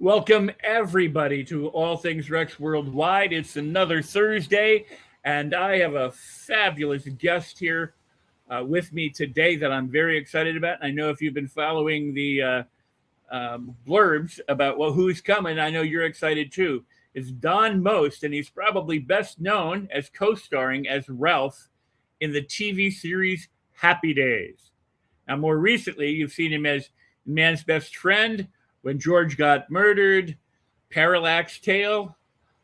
Welcome, everybody, to All Things Rex Worldwide. It's another Thursday, and I have a fabulous guest here with me today that I'm very excited about. I know if you've been following the blurbs about who's coming, I know you're excited too. It's Don Most, and he's probably best known as co-starring as Ralph in the TV series Happy Days. Now, more recently, you've seen him as Man's Best Friend, When George Got Murdered, ParallaxTale,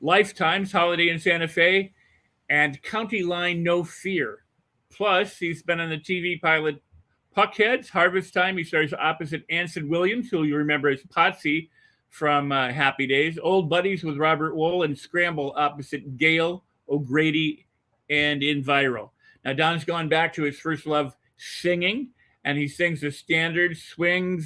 Lifetime's Holiday in Santa Fe, and County Line No Fear. Plus, he's been on the TV pilot Puckheads, Harvest Time. He stars opposite Anson Williams, who you remember as Potsie from Happy Days. Old buddies with Robert Wuhl, and Scramble opposite Gail O'Grady and in Viral. Now, Don's gone back to his first love, singing, and he sings the standard swing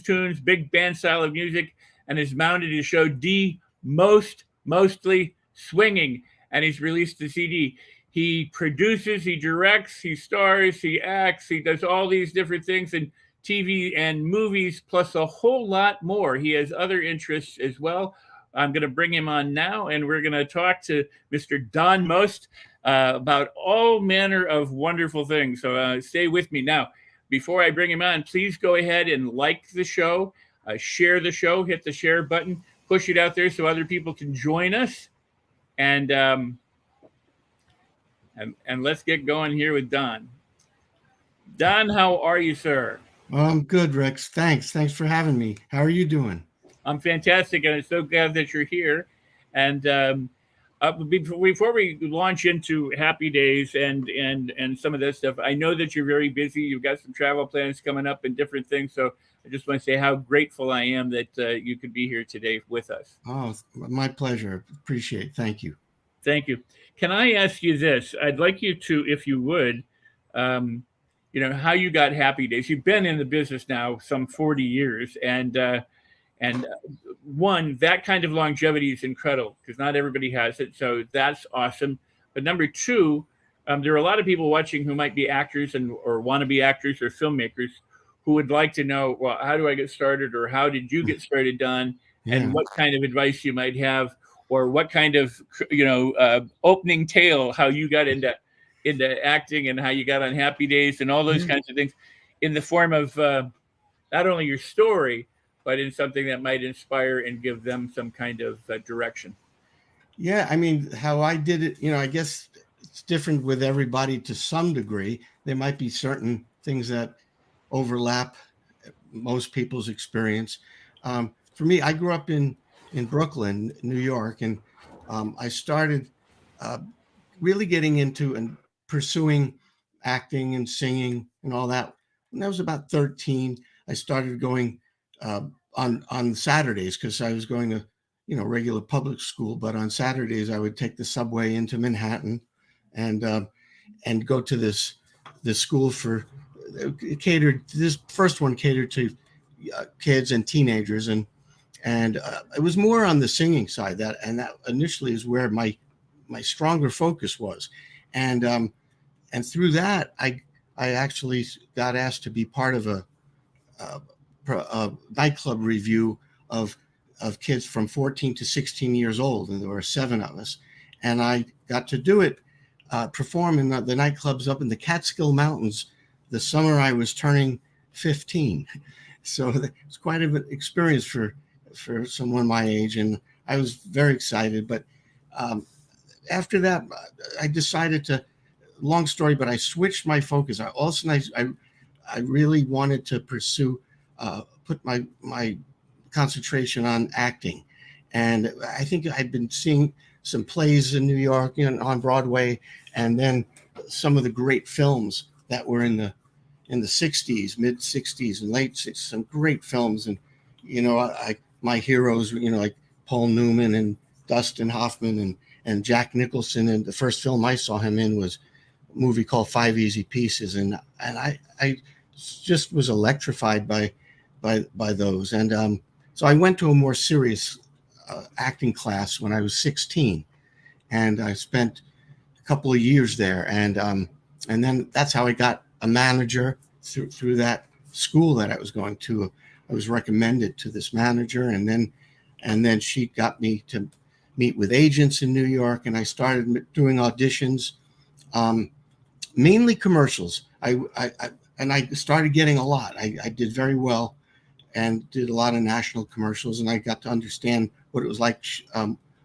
tunes, big band style of music, and is mounted to show D Mostly Swinging, and he's released the CD. He produces, he directs, he stars, he acts, he does all these different things in TV and movies, plus a whole lot more. He has other interests as well. I'm going to bring him on now, and we're going to talk to Mr. Don Most about all manner of wonderful things. So stay with me. Now, before I bring him on, please go ahead and like the show, share the show, hit the share button, push it out there so other people can join us. And let's get going here with Don. Don, how are you, sir? Well, I'm good, Rex. Thanks for having me. How are you doing? I'm fantastic, and I'm so glad that you're here. And before we launch into Happy Days and some of that stuff, I know that you're very busy. You've got some travel plans coming up and different things. So I just want to say how grateful I am that you could be here today with us. Oh, my pleasure. Appreciate it. Thank you. Thank you. Can I ask you this? I'd like you to, if you would, how you got Happy Days. You've been in the business now some 40 years, and one, that kind of longevity is incredible because not everybody has it. So that's awesome. But number two, there are a lot of people watching who might be actors or want to be actors or filmmakers who would like to know, well, how do I get started, or how did you get started, Don, and what kind of advice you might have, or what kind of opening tale, how you got into acting and how you got on Happy Days and all those kinds of things, in the form of not only your story, but in something that might inspire and give them some kind of direction. Yeah, I mean, how I did it, I guess it's different with everybody to some degree. There might be certain things that overlap most people's experience. For me, I grew up in Brooklyn, New York, and I started really getting into and pursuing acting and singing and all that. When I was about 13, I started going on Saturdays because I was going to, regular public school. But on Saturdays, I would take the subway into Manhattan and go to this school for this first one catered to kids and teenagers, and it was more on the singing side that initially is where my stronger focus was, and through that I actually got asked to be part of a nightclub review of kids from 14 to 16 years old, and there were 7 of us, and I got to do it, perform in the nightclubs up in the Catskill Mountains the summer I was turning 15. So it's quite an experience for someone my age, and I was very excited. But after that, I decided to, long story, but I switched my focus. I really wanted to pursue, put my concentration on acting. And I think I'd been seeing some plays in New York, on Broadway, and then some of the great films that were in the 60s, mid 60s and late 60s, some great films. And, my heroes, like Paul Newman and Dustin Hoffman and Jack Nicholson. And the first film I saw him in was a movie called 5 Easy Pieces. And I just was electrified by those. And so I went to a more serious acting class when I was 16, and I spent a couple of years there. And then that's how I got a manager through that school that I was going to. I was recommended to this manager, and then she got me to meet with agents in New York, and I started doing auditions, mainly commercials. I started getting a lot. I did very well and did a lot of national commercials, and I got to understand what it was like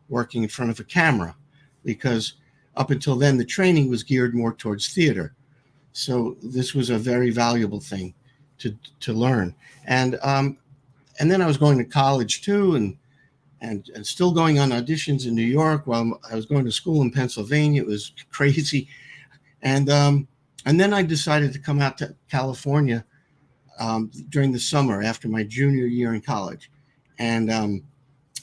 working in front of a camera, because up until then the training was geared more towards theater. So this was a very valuable thing to learn. And then I was going to college too, and still going on auditions in New York while I was going to school in Pennsylvania. It was crazy. And then I decided to come out to California during the summer after my junior year in college. And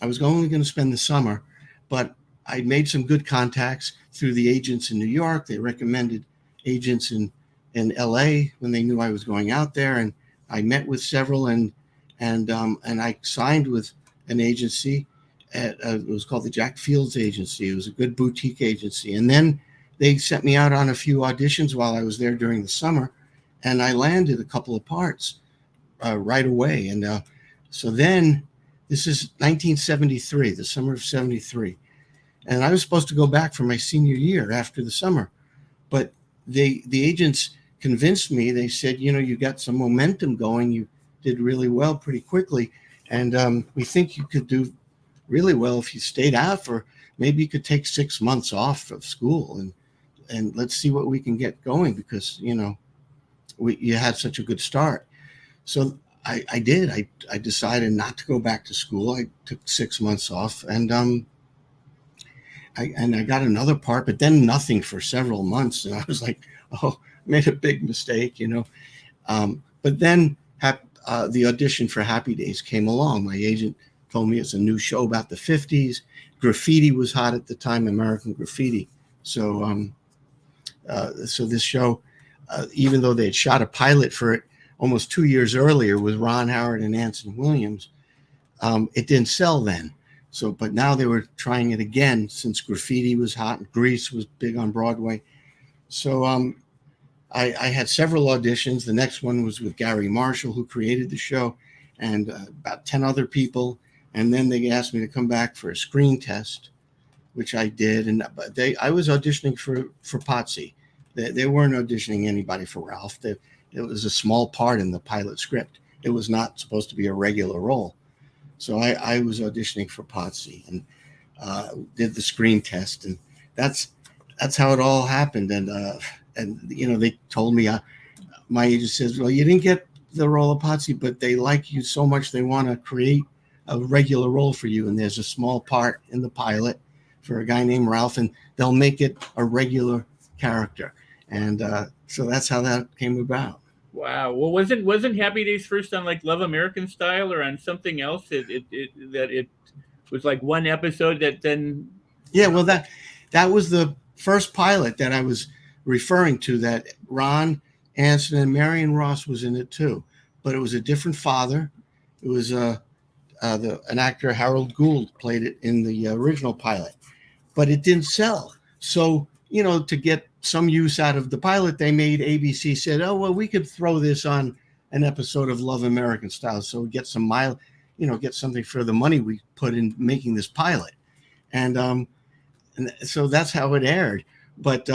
I was only going to spend the summer, but I made some good contacts through the agents in New York. They recommended agents in LA when they knew I was going out there. And I met with several, and I signed with an agency. It was called the Jack Fields Agency. It was a good boutique agency. And then they sent me out on a few auditions while I was there during the summer, and I landed a couple of parts right away. And so then this is 1973, the summer of 73. And I was supposed to go back for my senior year after the summer. But the agents convinced me. They said, you got some momentum going. You did really well pretty quickly. And we think you could do really well if you stayed out for, maybe you could take 6 months off of school and let's see what we can get going, because, you had such a good start. So I did. I decided not to go back to school. I took 6 months off, and I got another part, but then nothing for several months. And I was like, oh, I made a big mistake, But then the audition for Happy Days came along. My agent told me it's a new show about the 50s. Graffiti was hot at the time, American Graffiti. So this show, even though they had shot a pilot for it almost 2 years earlier with Ron Howard and Anson Williams, it didn't sell then. So, but now they were trying it again since Graffiti was hot and Grease was big on Broadway. So I had several auditions. The next one was with Gary Marshall, who created the show, and about 10 other people. And then they asked me to come back for a screen test, which I did. And I was auditioning for Potsie. They weren't auditioning anybody for Ralph. It was a small part in the pilot script. It was not supposed to be a regular role. So I was auditioning for Potsie and did the screen test. And that's how it all happened. And they told me, my agent says, well, you didn't get the role of Potsie, but they like you so much they want to create a regular role for you. And there's a small part in the pilot for a guy named Ralph, and they'll make it a regular character. And so that's how that came about. Wow. Well, wasn't Happy Days first on like Love American Style or on something else? It was like one episode that then. Yeah, well, that was the first pilot that I was referring to, that Ron Anson and Marion Ross was in it too, but it was a different father. It was an actor, Harold Gould, played it in the original pilot, but it didn't sell. So, to get some use out of the pilot, they made, ABC said, oh, well, we could throw this on an episode of Love American Style. So we get some get something for the money we put in making this pilot. And so that's how it aired. But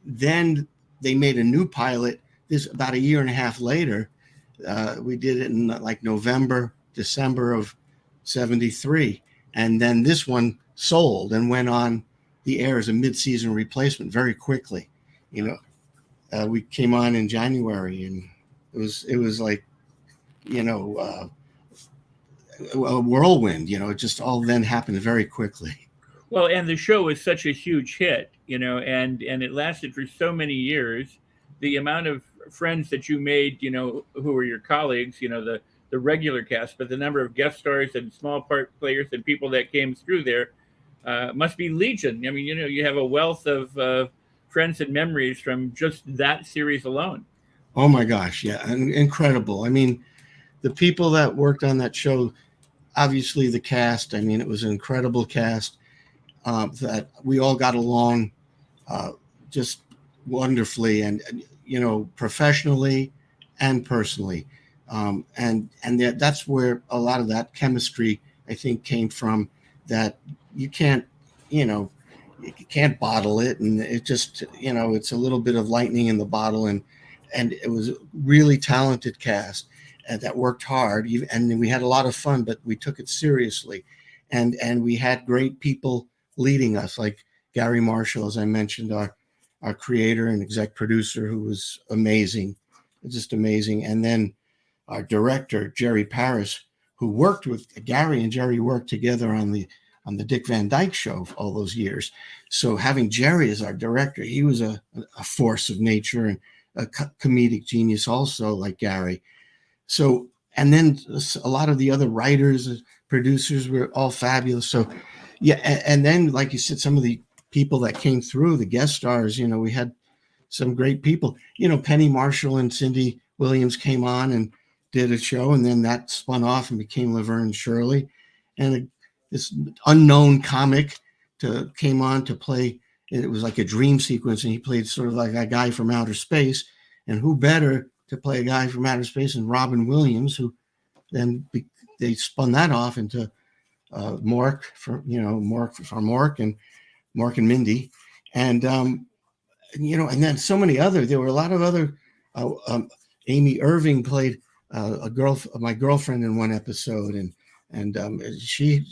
then they made a new pilot this about a year and a half later. We did it in like November, December of 73. And then this one sold and went on the air as a mid-season replacement very quickly. We came on in January, and it was like, a whirlwind. It just all then happened very quickly. Well, and the show was such a huge hit, and it lasted for so many years. The amount of friends that you made, who were your colleagues, the regular cast, but the number of guest stars and small part players and people that came through there must be legion. I mean, you have a wealth of friends and memories from just that series alone. Oh my gosh, yeah, incredible. I mean, the people that worked on that show, obviously the cast. I mean, it was an incredible cast that we all got along just wonderfully, and professionally, and personally. That's where a lot of that chemistry, I think, came from, that you can't, you can't bottle it. And it just, it's a little bit of lightning in the bottle. And it was a really talented cast that worked hard. And we had a lot of fun, but we took it seriously. And we had great people leading us, like Gary Marshall, as I mentioned, our creator and exec producer, who was amazing, just amazing. And then our director, Jerry Paris, who worked with Gary, and Jerry worked together on the Dick Van Dyke Show all those years. So having Jerry as our director, he was a force of nature and a comedic genius also, like Gary. So, and then a lot of the other writers and producers were all fabulous. So, yeah. And then, like you said, some of the people that came through, the guest stars, we had some great people. Penny Marshall and Cindy Williams came on and did a show, and then that spun off and became Laverne and Shirley. And this unknown comic came on to play. It was like a dream sequence, and he played sort of like a guy from outer space. And who better to play a guy from outer space than Robin Williams, who then they spun that off into Mork from Mork and Mindy, and and then so many other. There were a lot of other. Amy Irving played my girlfriend in one episode, and she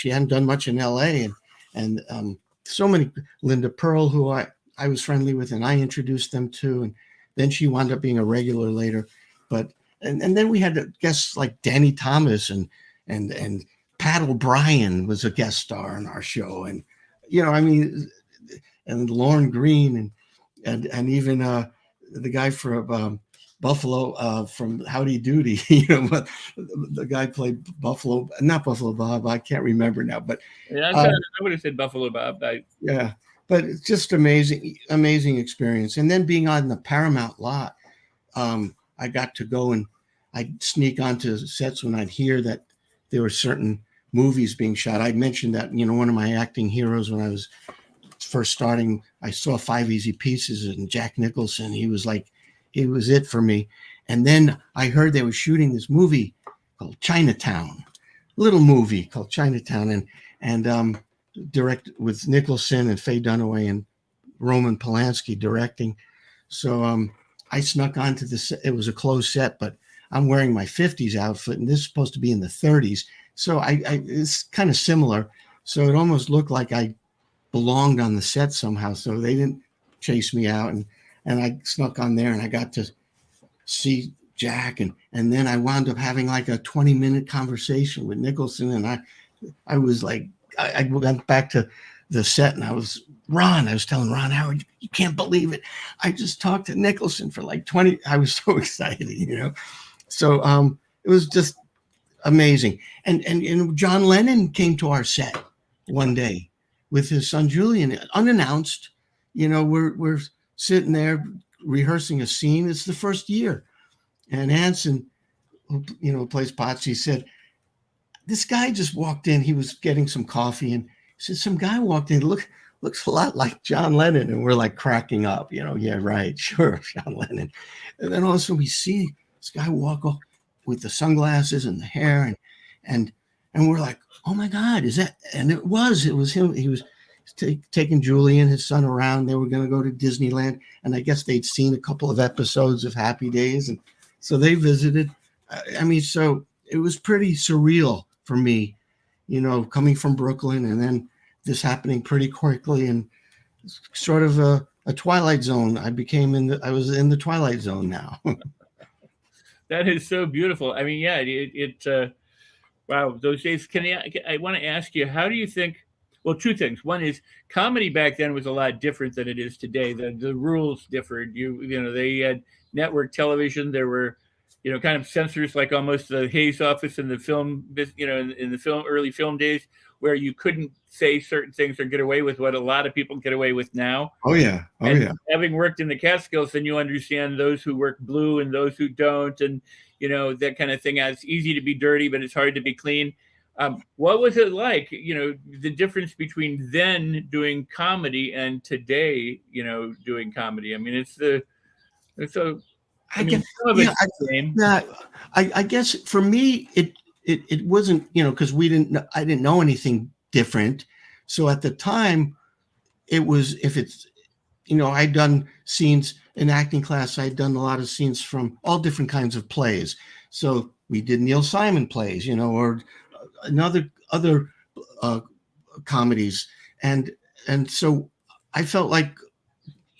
hadn't done much in L.A. and so many. Linda Pearl, who I was friendly with, and I introduced them to, and then she wound up being a regular later. But and then we had guests like Danny Thomas and Pat O'Brien was a guest star on our show, and and Lauren Green and even the guy from Buffalo from Howdy Doody, but the guy played not Buffalo Bob. I can't remember now, but yeah, I would have said Buffalo Bob. Yeah, but it's just amazing experience. And then being on the Paramount lot, I got to go and I'd sneak onto sets when I'd hear that there were certain movies being shot. I mentioned that, one of my acting heroes when I was first starting, I saw Five Easy Pieces and Jack Nicholson. He was it for me. And then I heard they were shooting this movie called Chinatown, little movie called Chinatown, and direct with Nicholson and Faye Dunaway and Roman Polanski directing. So I snuck onto this. It was a closed set, but I'm wearing my 50s outfit, and this is supposed to be in the 30s. So it's kind of similar. So it almost looked like I belonged on the set somehow. So they didn't chase me out, and I snuck on there, and I got to see Jack, and then I wound up having like a 20-minute conversation with Nicholson, and I was like, I went back to the set, and I was telling Ron Howard, you can't believe it. I just talked to Nicholson for like 20. I was so excited, So it was just amazing. And John Lennon came to our set one day with his son Julian, unannounced. We're sitting there rehearsing a scene. It's the first year, and Anson, who plays Potsie, said, this guy just walked in. He was getting some coffee, and he said, some guy walked in. Looks a lot like John Lennon. And we're like cracking up, yeah, right, sure, John Lennon. And then also we see this guy walk off with the sunglasses and the hair, and we're like, oh my God, is that? And it was him. He was taking Julie and his son around. They were going to go to Disneyland, and I guess they'd seen a couple of episodes of Happy Days, and so they visited. So it was pretty surreal for me, coming from Brooklyn, and then this happening pretty quickly, and sort of a Twilight Zone. I was in the Twilight Zone now. That is so beautiful. Wow, those days. I want to ask you, how do you think? Well, two things. One is comedy back then was a lot different than it is today. The rules differed. They had network television. There were, kind of censors, like almost the Hayes office in the film, in the early film days, where you couldn't say certain things or get away with what a lot of people get away with now. Oh yeah. Having worked in the Catskills, then you understand those who work blue and those who don't, and that kind of thing. It's easy to be dirty, but it's hard to be clean. What was it like? The difference between then doing comedy and today, doing comedy. I I mean, guess, some of yeah, it's the same. I guess for me, it wasn't, because I didn't know anything different. So at the time, it was, if it's, I'd done scenes in acting class. I'd done a lot of scenes from all different kinds of plays. So we did Neil Simon plays, or other uh, comedies, and so I felt like,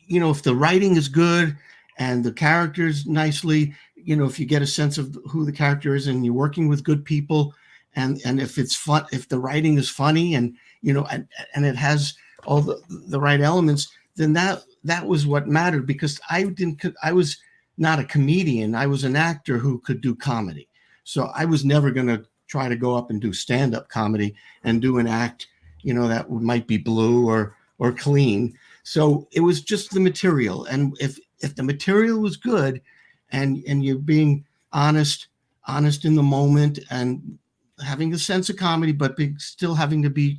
if the writing is good and the characters nicely, if you get a sense of who the character is and you're working with good people, and if it's fun, if the writing is funny, and and it has all the right elements, then that was what mattered, because I was not a comedian. I was an actor who could do comedy. So I was never going to try to go up and do stand-up comedy and do an act, that might be blue or clean. So it was just the material. And if the material was good, and you're being honest in the moment, and having a sense of comedy, but still having to be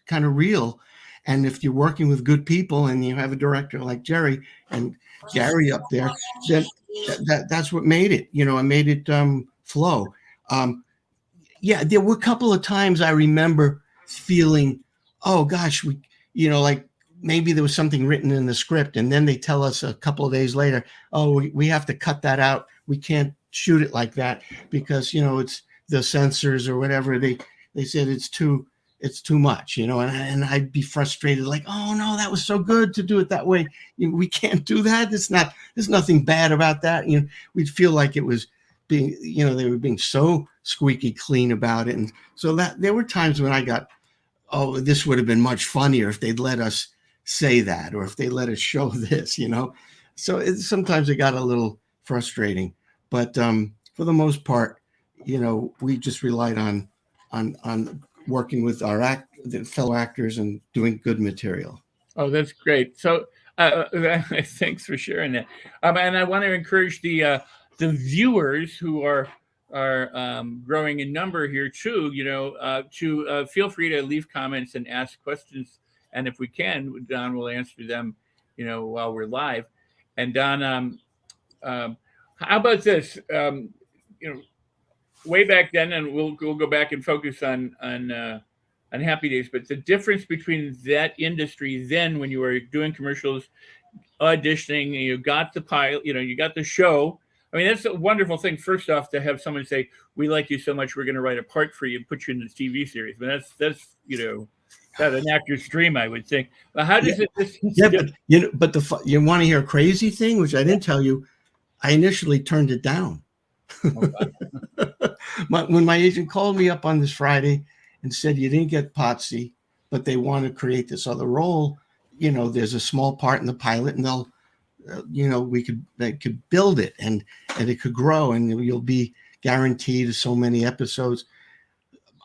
kind of real. And if you're working with good people and you have a director like Jerry and Gary up there, then that's what made it, I made it flow. Yeah, there were a couple of times I remember feeling, oh gosh, like maybe there was something written in the script, and then they tell us a couple of days later, oh, we have to cut that out. We can't shoot it like that because, it's the censors or whatever. They said it's too much, and I'd be frustrated, like, oh no, that was so good to do it that way. We can't do that. There's nothing bad about that. We'd feel like it was being, they were being so squeaky clean about it. And so that there were times when I got, oh, this would have been much funnier if they'd let us say that, or if they let us show this, So sometimes it got a little frustrating, but for the most part, we just relied on working with the fellow actors and doing good material. Oh, that's great. So, thanks for sharing that. And I want to encourage the viewers who are growing in number here too. To feel free to leave comments and ask questions, and if we can, Don will answer them. While we're live. And Don, how about this? Way back then, and we'll go back and focus on Happy Days, but the difference between that industry then, when you were doing commercials, auditioning, you got the pilot, you got the show. I mean, that's a wonderful thing. First off, to have someone say, "We like you so much, we're going to write a part for you and put you in the TV series." But that's that's an actor's dream, I would think. But how does it? Yeah, but you want to hear a crazy thing, which I didn't tell you. I initially turned it down. When my agent called me up on this Friday and said, you didn't get Potsie, but they want to create this other role, there's a small part in the pilot, and they'll, they could build it, and it could grow, and you'll be guaranteed so many episodes.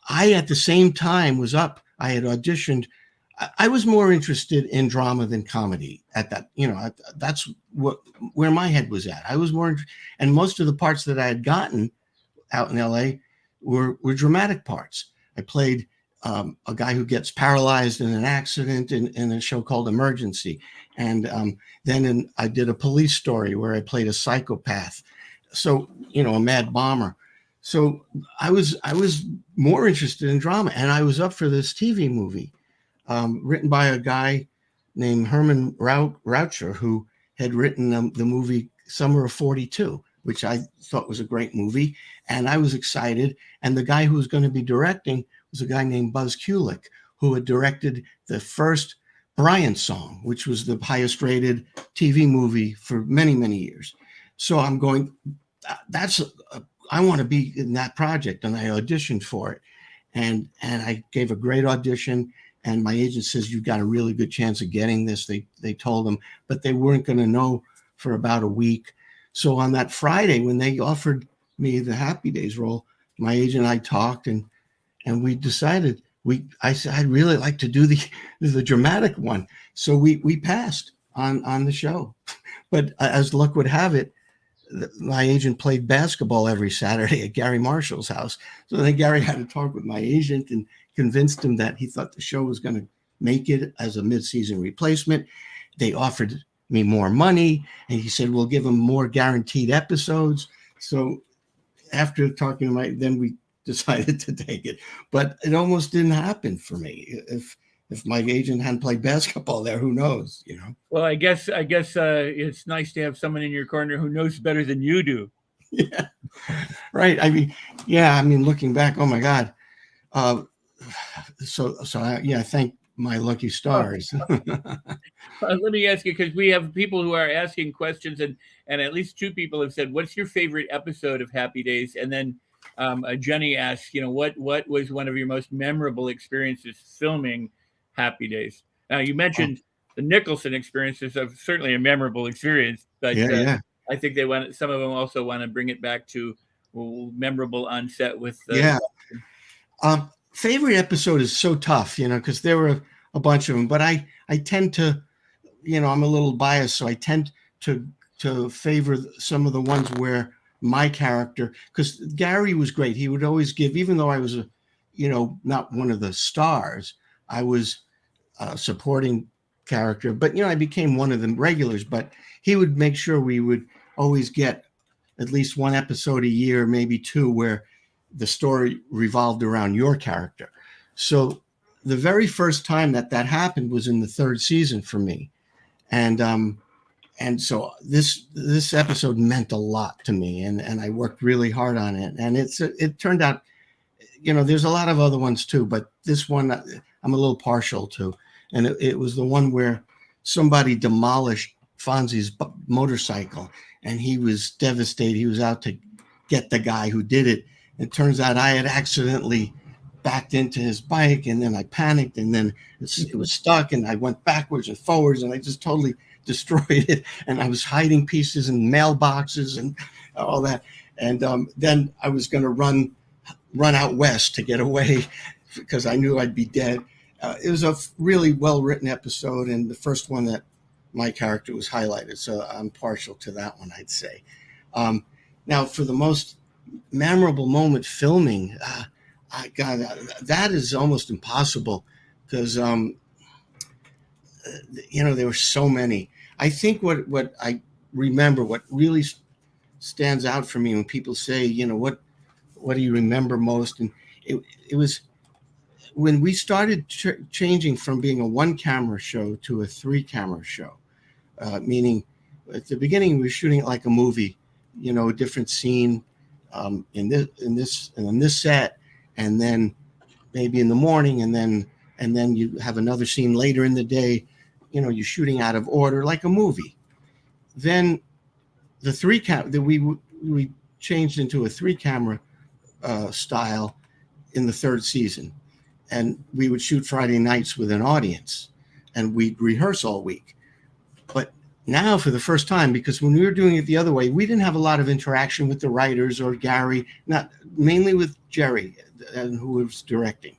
I, at the same time, was up. I had auditioned. I was more interested in drama than comedy at that. That's where my head was at. I was more, and most of the parts that I had gotten out in LA were dramatic parts. I played a guy who gets paralyzed in an accident in a show called Emergency, and then I did a police story where I played a psychopath. So a mad bomber. So I was more interested in drama, and I was up for this TV movie. Written by a guy named Herman Raucher, who had written the movie Summer of 42, which I thought was a great movie. And I was excited. And the guy who was going to be directing was a guy named Buzz Kulick, who had directed the first Brian song, which was the highest rated TV movie for many, many years. So I'm going, I want to be in that project. And I auditioned for it. And I gave a great audition. And my agent says, you've got a really good chance of getting this. They told him, but they weren't going to know for about a week. So on that Friday, when they offered me the Happy Days role, my agent and I talked, and we decided I said, I'd really like to do the dramatic one. So we passed on the show. But as luck would have it, my agent played basketball every Saturday at Gary Marshall's house. So then Gary had to talk with my agent and convinced him that he thought the show was going to make it as a mid-season replacement. They offered me more money, and he said we'll give him more guaranteed episodes. So after talking to then we decided to take it, but it almost didn't happen for me. If my agent hadn't played basketball there, who knows, you know? Well, I guess it's nice to have someone in your corner who knows better than you do. Yeah, right. I mean, looking back, oh my God. I thank my lucky stars. Let me ask you, because we have people who are asking questions, and at least two people have said, "What's your favorite episode of Happy Days?" And then Jenny asks, what was one of your most memorable experiences filming Happy Days? Now, you mentioned the Nicholson experiences of certainly a memorable experience, but yeah. I think some of them also want to bring it back to memorable on set with. Favorite episode is so tough, because there were a bunch of them, but I tend to, I'm a little biased, so I tend to favor some of the ones where my character, because Gary was great. He would always give, even though I was not one of the stars, I was a supporting character, but I became one of the regulars. But he would make sure we would always get at least one episode a year, maybe two, where the story revolved around your character. So the very first time that happened was in the third season for me. And so this episode meant a lot to me, and I worked really hard on it. And it turned out, there's a lot of other ones too, but this one I'm a little partial to. And it was the one where somebody demolished Fonzie's motorcycle, and he was devastated. He was out to get the guy who did it. It turns out I had accidentally backed into his bike, and then I panicked, and then it was stuck, and I went backwards and forwards, and I just totally destroyed it. And I was hiding pieces in mailboxes and all that. And then I was going to run out west to get away because I knew I'd be dead. It was a really well-written episode, and the first one that my character was highlighted. So I'm partial to that one, I'd say. Now, for the most memorable moment filming, that is almost impossible because there were so many. I think what I remember, what really stands out for me when people say, what do you remember most? And it was when we started changing from being a one camera show to a 3-camera show, meaning at the beginning we were shooting it like a movie, a different scene in this set, and then maybe in the morning, and then you have another scene later in the day. You're shooting out of order like a movie. Then the 3-camera we changed into a 3-camera style in the third season, and we would shoot Friday nights with an audience, and we'd rehearse all week. But now, for the first time, because when we were doing it the other way, we didn't have a lot of interaction with the writers or Gary, not mainly with Jerry, who was directing.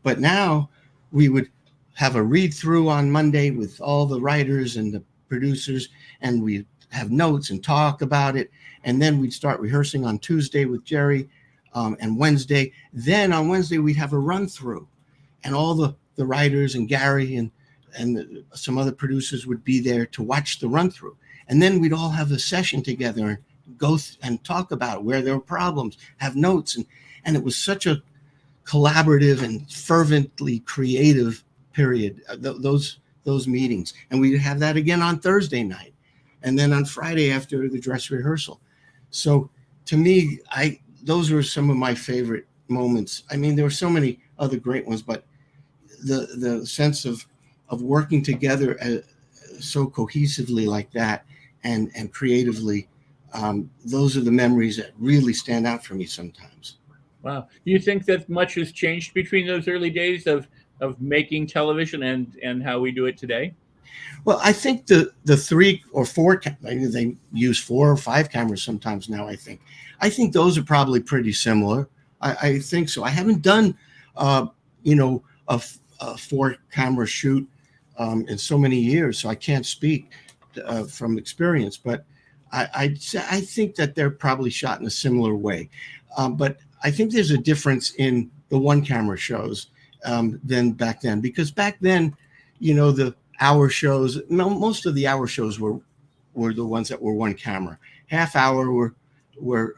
But now we would have a read through on Monday with all the writers and the producers, and we'd have notes and talk about it. And then we'd start rehearsing on Tuesday with Jerry and Wednesday. Then on Wednesday, we'd have a run through, and all the writers and Gary and some other producers would be there to watch the run through. And then we'd all have a session together and go and talk about where there were problems, have notes. And it was such a collaborative and fervently creative period, those meetings. And we'd have that again on Thursday night, and then on Friday after the dress rehearsal. So to me, those were some of my favorite moments. I mean, there were so many other great ones, but the sense of working together so cohesively like that and creatively, those are the memories that really stand out for me sometimes. Wow. Do you think that much has changed between those early days of making television and how we do it today? Well, I think the 3 or 4, they use 4 or 5 cameras sometimes now, I think those are probably pretty similar. I think so. I haven't done, a 4-camera shoot in so many years, so I can't speak from experience, but I think that they're probably shot in a similar way. But I think there's a difference in the 1-camera shows than back then, because back then, hour shows. Most of the hour shows were the ones that were one camera. Half hour were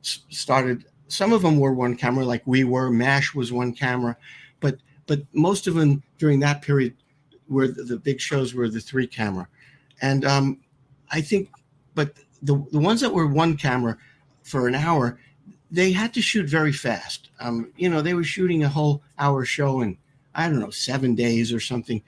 started. Some of them were one camera, like we were. MASH was one camera, but most of them during that period were the big shows were the 3 camera, and I think, but the ones that were one camera for an hour, they had to shoot very fast. They were shooting a whole hour show in, I don't know, 7 days or something.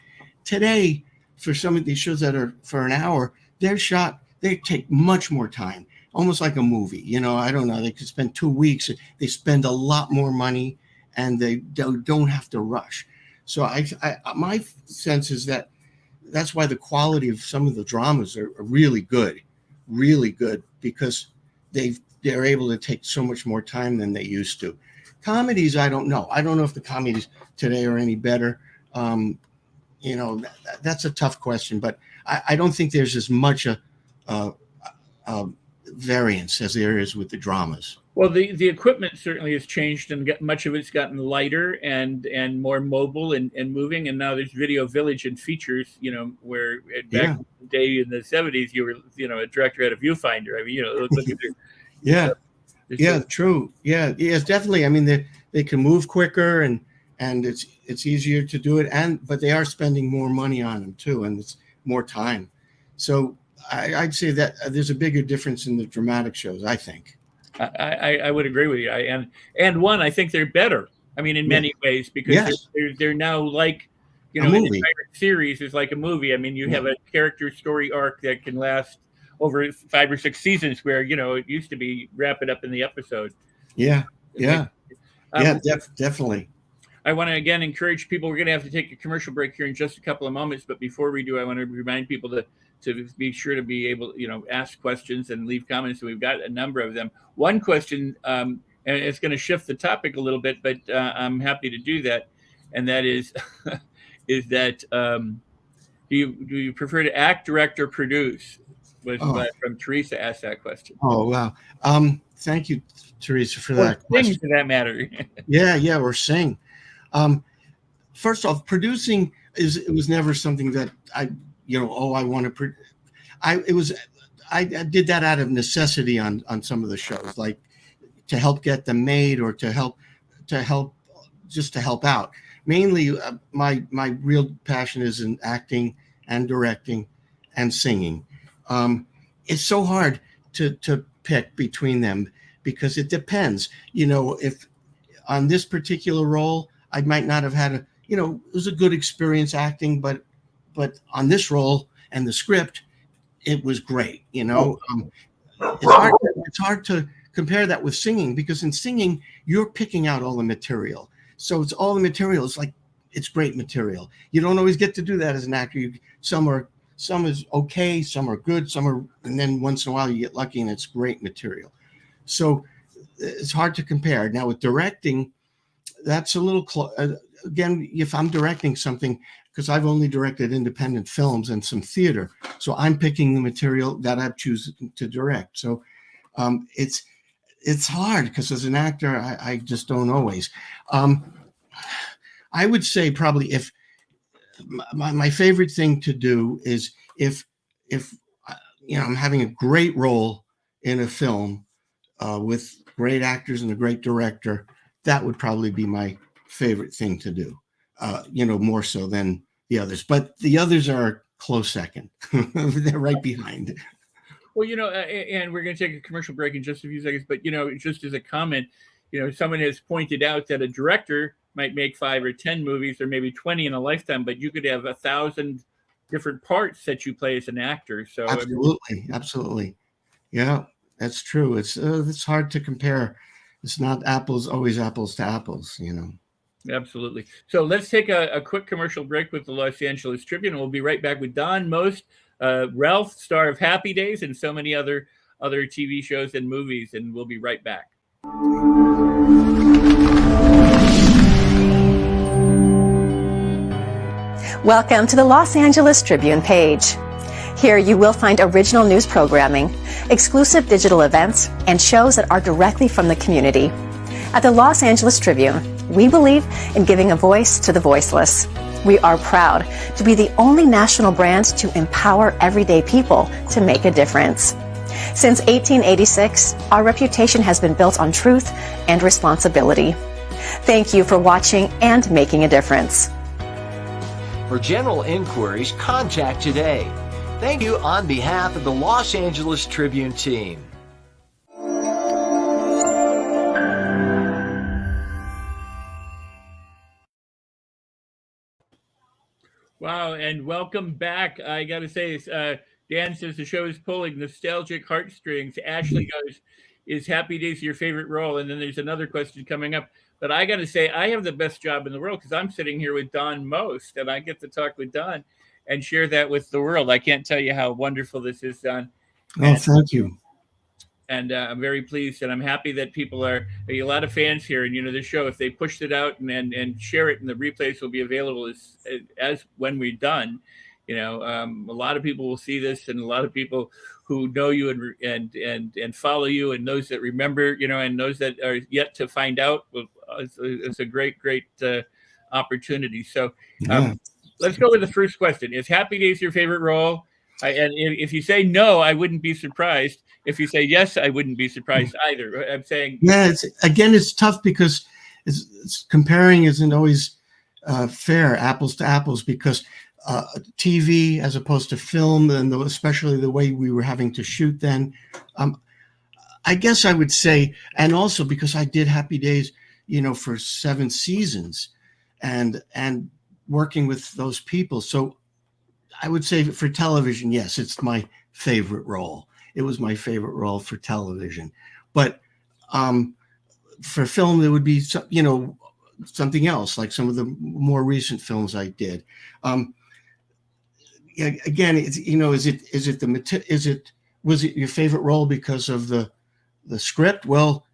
Today, for some of these shows that are for an hour, they take much more time, almost like a movie. I don't know, they could spend 2 weeks. They spend a lot more money, and they don't have to rush. So my sense is that that's why the quality of some of the dramas are really good, because they're able to take so much more time than they used to. Comedies, I don't know. I don't know if the comedies today are any better. That's a tough question, but I don't think there's as much a variance as there is with the dramas. Well, the equipment certainly has changed, and much of it's gotten lighter and more mobile and moving. And now there's Video Village and features, where back in the day in the 70s, you were, a director had a viewfinder. I mean, look at their, true. Yes, definitely. I mean, they can move quicker, and it's easier to do it. But they are spending more money on them too, and it's more time. So I'd say that there's a bigger difference in the dramatic shows, I think. I would agree with you. And I think they're better. I mean, in many ways, because they're now like, an entire series is like a movie. I mean, you have a character story arc that can last over 5 or 6 seasons, where it used to be wrap it up in the episode. Definitely. I want to again encourage people. We're going to have to take a commercial break here in just a couple of moments, but before we do, I want to remind people to be sure to be able, ask questions and leave comments. So we've got a number of them. One question, and it's going to shift the topic a little bit, but I'm happy to do that. And that is, do you prefer to act, direct, or produce? From Teresa asked that question. Oh, wow. Thank you, Teresa, for that question. Sing, for that matter. Or sing. First off, producing it was never something that I want to. I did that out of necessity on some of the shows, like to help get them made, or to help out. Mainly, my real passion is in acting and directing and singing. It's so hard to pick between them, because it depends. If on this particular role, I might not have had it was a good experience acting, but on this role and the script, it was great. It's hard to compare that with singing, because in singing, you're picking out all the material. So it's all the material. It's like, it's great material. You don't always get to do that as an actor. Some is okay, some are good, and then once in a while you get lucky and it's great material. So it's hard to compare. Now with directing, that's a little again, if I'm directing something, because I've only directed independent films and some theater, so I'm picking the material that I choose to direct. So it's hard, because as an actor, I just don't always. I would say probably if my favorite thing to do is if I'm having a great role in a film with great actors and a great director, that would probably be my favorite thing to do, more so than the others. But the others are close second. They're right behind. Well, and we're going to take a commercial break in just a few seconds, but, just as a comment, someone has pointed out that a director might make 5 or 10 movies, or maybe 20 in a lifetime, but you could have 1,000 different parts that you play as an actor. So absolutely. Yeah, that's true. It's hard to compare. It's not always apples to apples, Absolutely. So let's take a quick commercial break with the Los Angeles Tribune. We'll be right back with Don Most, Ralph, star of Happy Days and so many other TV shows and movies, and we'll be right back. Welcome to the Los Angeles Tribune page. Here you will find original news programming, exclusive digital events, and shows that are directly from the community. At the Los Angeles Tribune, we believe in giving a voice to the voiceless. We are proud to be the only national brand to empower everyday people to make a difference. Since 1886, our reputation has been built on truth and responsibility. Thank you for watching and making a difference. For general inquiries, contact today. Thank you on behalf of the Los Angeles Tribune team. Wow, and welcome back. I got to say, Dan says the show is pulling nostalgic heartstrings. Ashley goes, is Happy Days your favorite role? And then there's another question coming up. But I got to say, I have the best job in the world because I'm sitting here with Don Most, and I get to talk with Don and share that with the world. I can't tell you how wonderful this is, Don. Oh, thank you. And I'm very pleased, and I'm happy that people are a lot of fans here. And this show, if they pushed it out and share it, and the replays will be available as when we're done. A lot of people will see this, and a lot of people who know you and follow you, and those that remember, and those that are yet to find out. It's a great opportunity. So let's go with the first question. Is Happy Days your favorite role? And if you say no, I wouldn't be surprised. If you say yes, I wouldn't be surprised either. I'm saying, yeah, it's tough because it's comparing isn't always fair, apples to apples, because TV as opposed to film, and especially the way we were having to shoot then. I guess I would say, and also because I did Happy Days, for 7 seasons, and working with those people. So I would say for television, yes, it's my favorite role. It was my favorite role for television, but for film, it would be something else, like some of the more recent films I did. Again, it's was it your favorite role because of the script? Well,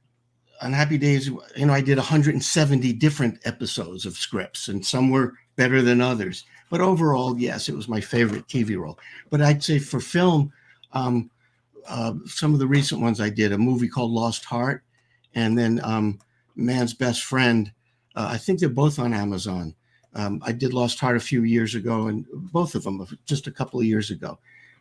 on Happy Days, I did 170 different episodes of scripts, and some were better than others. But overall, yes, it was my favorite TV role. But I'd say for film, some of the recent ones I did, a movie called Lost Heart, and then Man's Best Friend. I think they're both on Amazon. I did Lost Heart a few years ago, and both of them just a couple of years ago.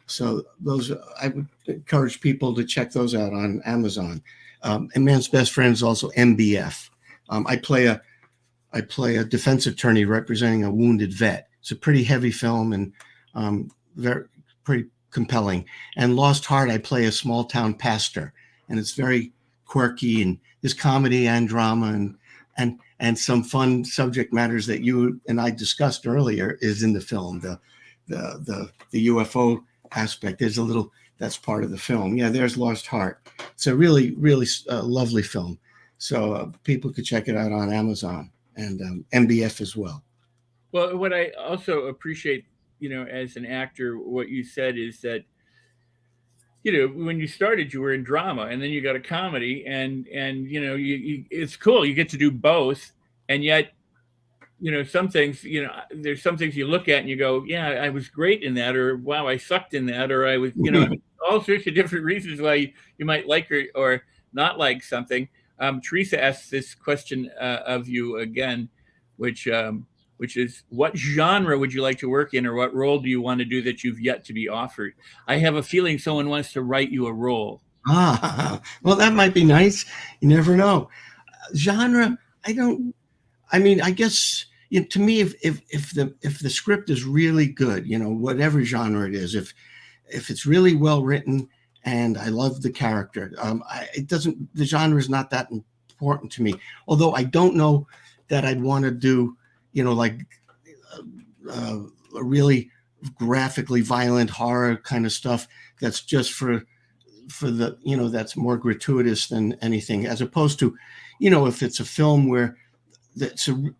So those, I would encourage people to check those out on Amazon. And Man's Best Friend is also MBF. I play a defense attorney representing a wounded vet. It's a pretty heavy film and pretty compelling. And Lost Heart, I play a small town pastor, and it's very quirky, and there's comedy and drama and some fun subject matters that you and I discussed earlier is in the film. The UFO aspect is that's part of the film. Yeah, there's Lost Heart. It's a really, really lovely film. So people could check it out on Amazon and MBF as well. Well, what I also appreciate, as an actor, what you said is that, when you started, you were in drama, and then you got a comedy, and it's cool. You get to do both, and yet, some things, there's some things you look at and you go, yeah, I was great in that, or wow, I sucked in that, or I was, all sorts of different reasons why you might like or not like something. Teresa asked this question of you again, which is, what genre would you like to work in, or what role do you want to do that you've yet to be offered? I have a feeling someone wants to write you a role. Well, that might be nice. You never know. Genre, I guess, to me, if the script is really good, whatever genre it is, if it's really well written and I love the character, the genre is not that important to me. Although I don't know that I'd want to do, like a really graphically violent horror kind of stuff that's just for the, that's more gratuitous than anything, as opposed to, if it's a film where that's a,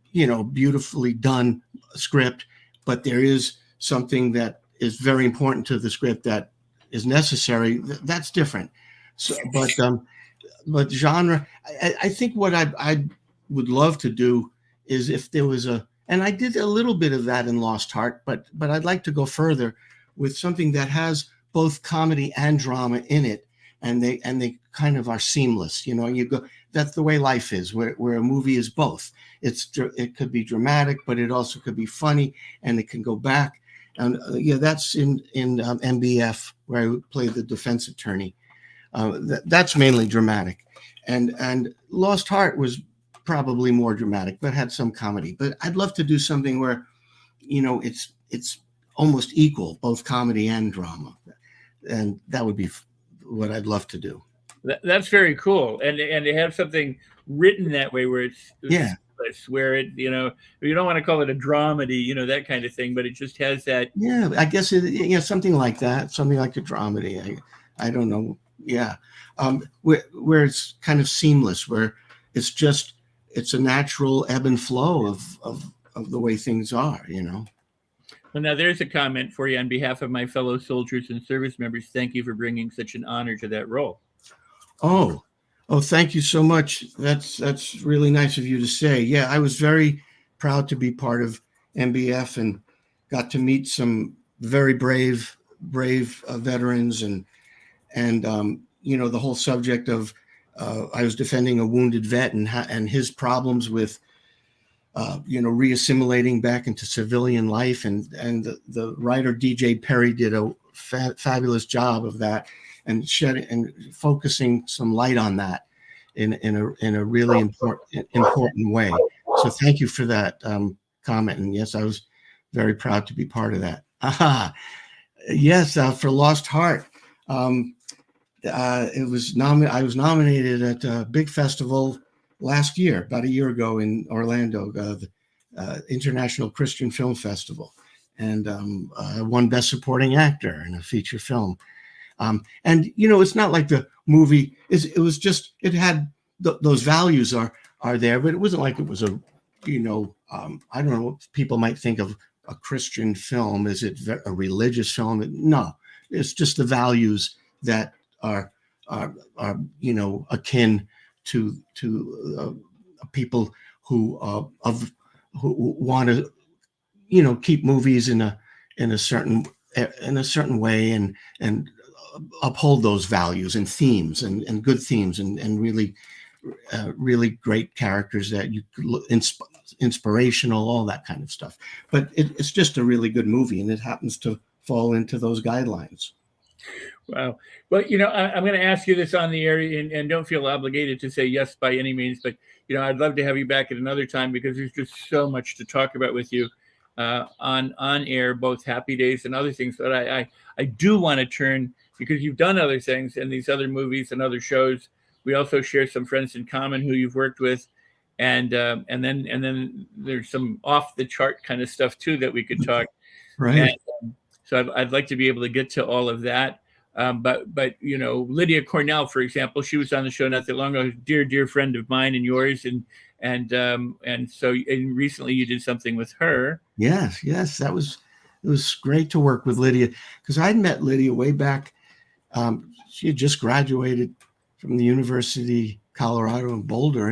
beautifully done script, but there is something that is very important to the script that is necessary, that's different. So, but genre, I think what I would love to do is if there was and I did a little bit of that in Lost Heart, but I'd like to go further with something that has both comedy and drama in it, and they kind of are seamless. the way life is, where a movie is both. It could be dramatic, but it also could be funny, and it can go back. And that's in MBF, where I play the defense attorney. That's mainly dramatic, and Lost Heart was probably more dramatic, but had some comedy. But I'd love to do something where, it's almost equal, both comedy and drama, and that would be what I'd love to do. That's very cool, and to have something written that way, where it's where it, you don't want to call it a dramedy, that kind of thing, but it just has that. Yeah, I guess something like that, something like a dramedy. I don't know. Yeah, where it's kind of seamless, where it's a natural ebb and flow of the way things are. Well, now there's a comment for you on behalf of my fellow soldiers and service members. Thank you for bringing such an honor to that role. Oh, thank you so much. That's really nice of you to say. Yeah, I was very proud to be part of MBF and got to meet some very brave veterans and the whole subject of I was defending a wounded vet and his problems with reassimilating back into civilian life, and the writer DJ Perry did a fabulous job of that and focusing some light on that in a really important way. So thank you for that comment. And yes, I was very proud to be part of that. Yes, for Lost Heart. I was nominated at a big festival last year, about a year ago in Orlando, the International Christian Film Festival, and I won Best Supporting Actor in a feature film. And it's not like the movie it was just, it had those values are there, but it wasn't like it was a I don't know, people might think of a Christian film. Is it a religious film? No, it's just the values that are akin to people who want to keep movies in a certain way and uphold those values and themes and good themes and really great characters that you inspirational, all that kind of stuff. But it's just a really good movie, and it happens to fall into those guidelines. Wow. Well, I'm going to ask you this on the air, and don't feel obligated to say yes by any means, but I'd love to have you back at another time, because there's just so much to talk about with you on air, both Happy Days and other things. But I do want to turn, because you've done other things in these other movies and other shows. We also share some friends in common who you've worked with, and then there's some off the chart kind of stuff too that we could talk. Right. And, so I'd like to be able to get to all of that. But Lydia Cornell, for example, she was on the show not that long ago, dear friend of mine and yours, and so recently you did something with her. Yes, it was great to work with Lydia, because I'd met Lydia way back. She had just graduated from the University of Colorado in Boulder,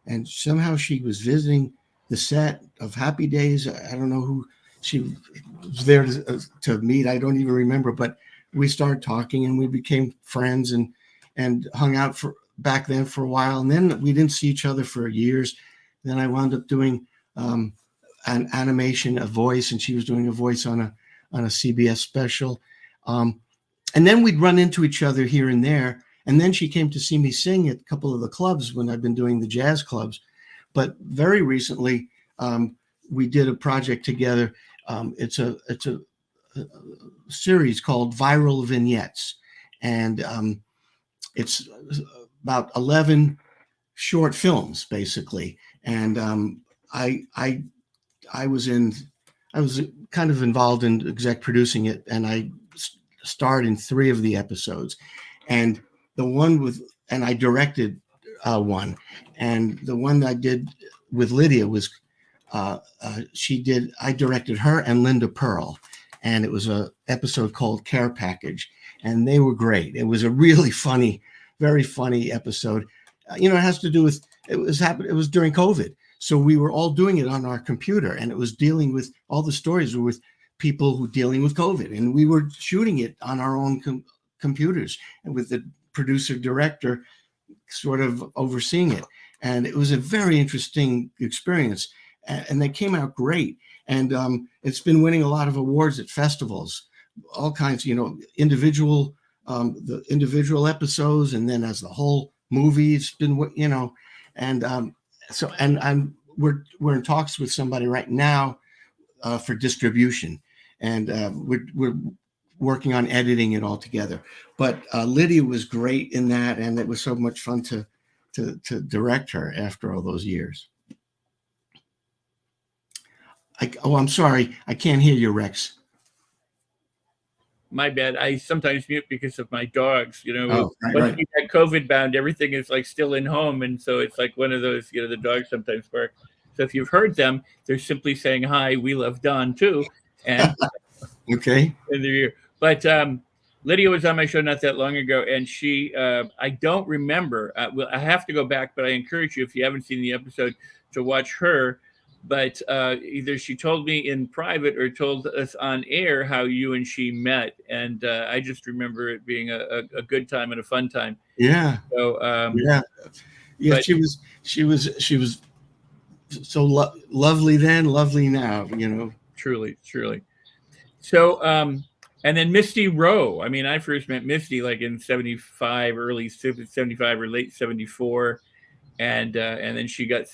and somehow she was visiting the set of Happy Days. I don't know who she was there to meet. I don't even remember, but we started talking and we became friends and hung out back then for a while. And then we didn't see each other for years. Then I wound up doing an animation, a voice, and she was doing a voice on a CBS special. And then we'd run into each other here and there. And then she came to see me sing at a couple of the clubs when I've been doing the jazz clubs. But very recently, we did a project together. It's a series called Viral Vignettes, and it's about 11 short films basically. And I was kind of involved in exec producing it, and I starred in 3 of the episodes, and I directed one, and the one I did with Lydia was I directed her and Linda Pearl, and it was a episode called Care Package, and they were great. It was a really funny, very funny episode. It has to do with, it was during COVID. So we were all doing it on our computer, and it was dealing with, all the stories were with people who dealing with COVID, and we were shooting it on our own computers, and with the producer director sort of overseeing it. And it was a very interesting experience. And they came out great. And it's been winning a lot of awards at festivals, all kinds, individual, the individual episodes, and then as the whole movie, it's been, and we're in talks with somebody right now for distribution, and we're working on editing it all together. But Lydia was great in that, and it was so much fun to direct her after all those years. I'm sorry, I can't hear you, Rex. My bad. I sometimes mute because of my dogs. Oh, once right. we got COVID bound, everything is like still in home, and so it's like one of those. The dogs sometimes bark. So if you've heard them, they're simply saying hi. We love Don too, and Okay. in their ear. But Lydia was on my show not that long ago, and she, I don't remember. Well, I have to go back, but I encourage you, if you haven't seen the episode, to watch her. But either she told me in private or told us on air how you and she met, and I just remember it being a good time and a fun time. Yeah. So yeah. but- She was so lovely then, lovely now. Truly. So and then Misty Rowe. I mean, I first met Misty like in 75, early 75 or late 74. And then she got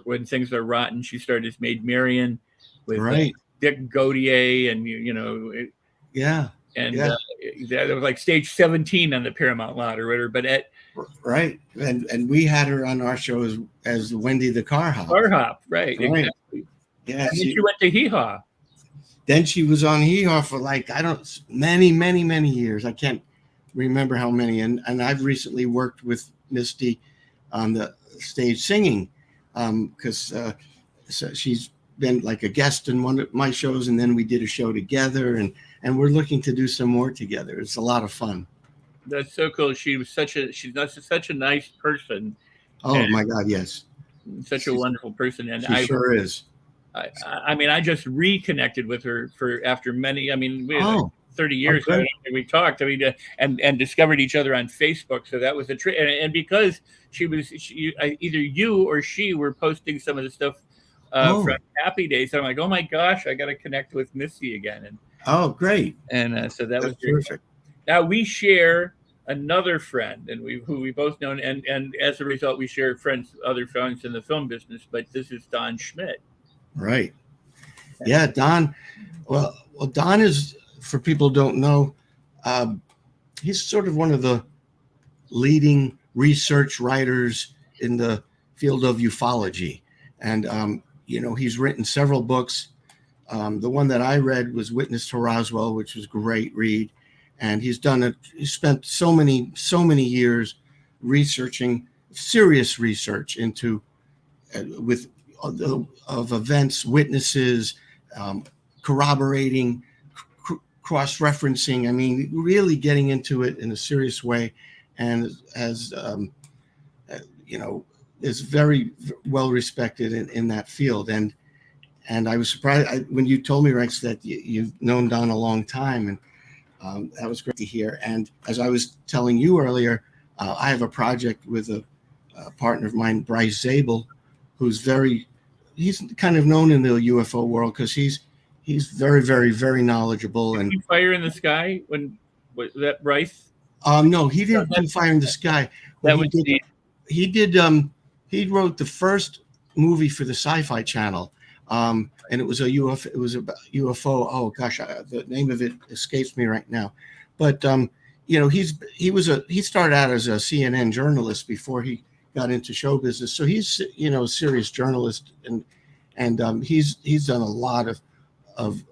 When Things Are Rotten. She started as Maid Marian with Right. Dick Gautier, and Yeah. that was like stage 17 on the Paramount lot or whatever. But at Right. And we had her on our show as Wendy the Car Hop. Car Hop, right? Right. Exactly. Yeah. And then she went to Hee Haw. Then she was on Hee Haw for many years. I can't remember how many. And I've recently worked with Misty on the stage singing, because so she's been like a guest in one of my shows, and then we did a show together, and we're looking to do some more together. It's a lot of fun. That's so cool. She's such a nice person. Oh my God, yes. Such a wonderful person. And She sure is. I mean, I just reconnected with her after many. I mean, we had 30 years ago we talked. I mean, and discovered each other on Facebook. So that was a trick. And because either you or she were posting some of the stuff from Happy Days, I'm like, oh my gosh, I got to connect with Misty again. And great. And so that was terrific. Now we share another friend, and who we both know, and as a result, we share other friends in the film business. But this is Don Schmidt. Right. Yeah, Don. Well, Don is, for people who don't know, he's sort of one of the leading research writers in the field of ufology. And, he's written several books. The one that I read was Witness to Roswell, which was a great read. And he spent so many years researching, serious research into, of events, witnesses, corroborating, cross-referencing. I mean, really getting into it in a serious way, and is very well respected in that field. And I was surprised when you told me, Rex, that you've known Don a long time, and that was great to hear. And as I was telling you earlier, I have a project with a partner of mine, Bryce Zabel, who's he's kind of known in the UFO world because he's very, very, very knowledgeable. Did And you Fire in the Sky was that Bryce? No, he didn't do Fire in the Sky. That was he wrote the first movie for the Sci-Fi Channel, and it was a UFO. It was about UFO. Oh gosh, the name of it escapes me right now. But he started out as a CNN journalist before he got into show business. So he's a serious journalist, and he's done a lot of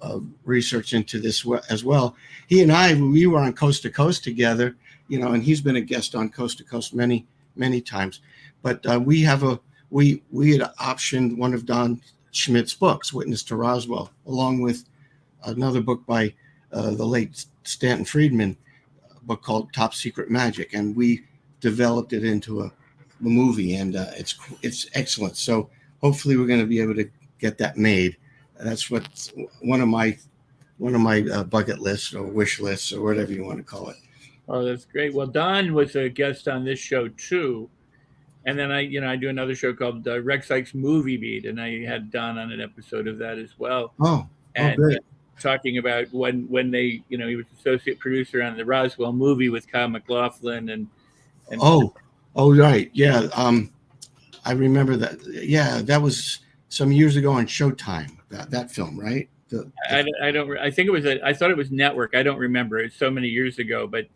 research into this as well. He and we were on Coast to Coast together, and he's been a guest on Coast to Coast many times. But we had optioned one of Don Schmidt's books, Witness to Roswell, along with another book by the late Stanton Friedman, a book called Top Secret Magic, and we developed it into a movie, and it's excellent. So hopefully we're going to be able to get that made. That's what one of my bucket lists or wish lists or whatever you want to call it. Oh, that's great. Well, Don was a guest on this show too, And then I do another show called Rex Sikes Movie Beat, and I had Don on an episode of that as well. Oh, And good. Talking about when they, he was associate producer on the Roswell movie with Kyle MacLachlan and oh, right, yeah. I remember that. Yeah, that was some years ago on Showtime. That film, right? I think it was I thought it was Network. I don't remember. It's so many years ago, but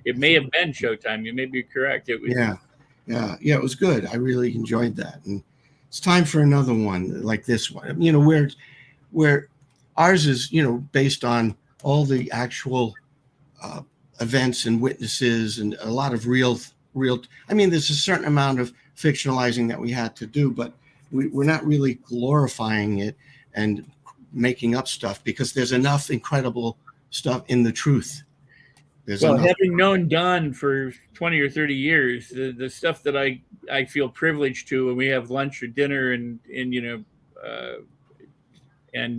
it may have been Showtime. You may be correct. It was. Yeah. It was good. I really enjoyed that, and it's time for another one like this one. Where ours is, based on all the actual events and witnesses and a lot of real. I mean, there's a certain amount of fictionalizing that we had to do, but we're not really glorifying it and making up stuff, because there's enough incredible stuff in the truth. Having known Don for 20 or 30 years, the stuff that I feel privileged to when we have lunch or dinner and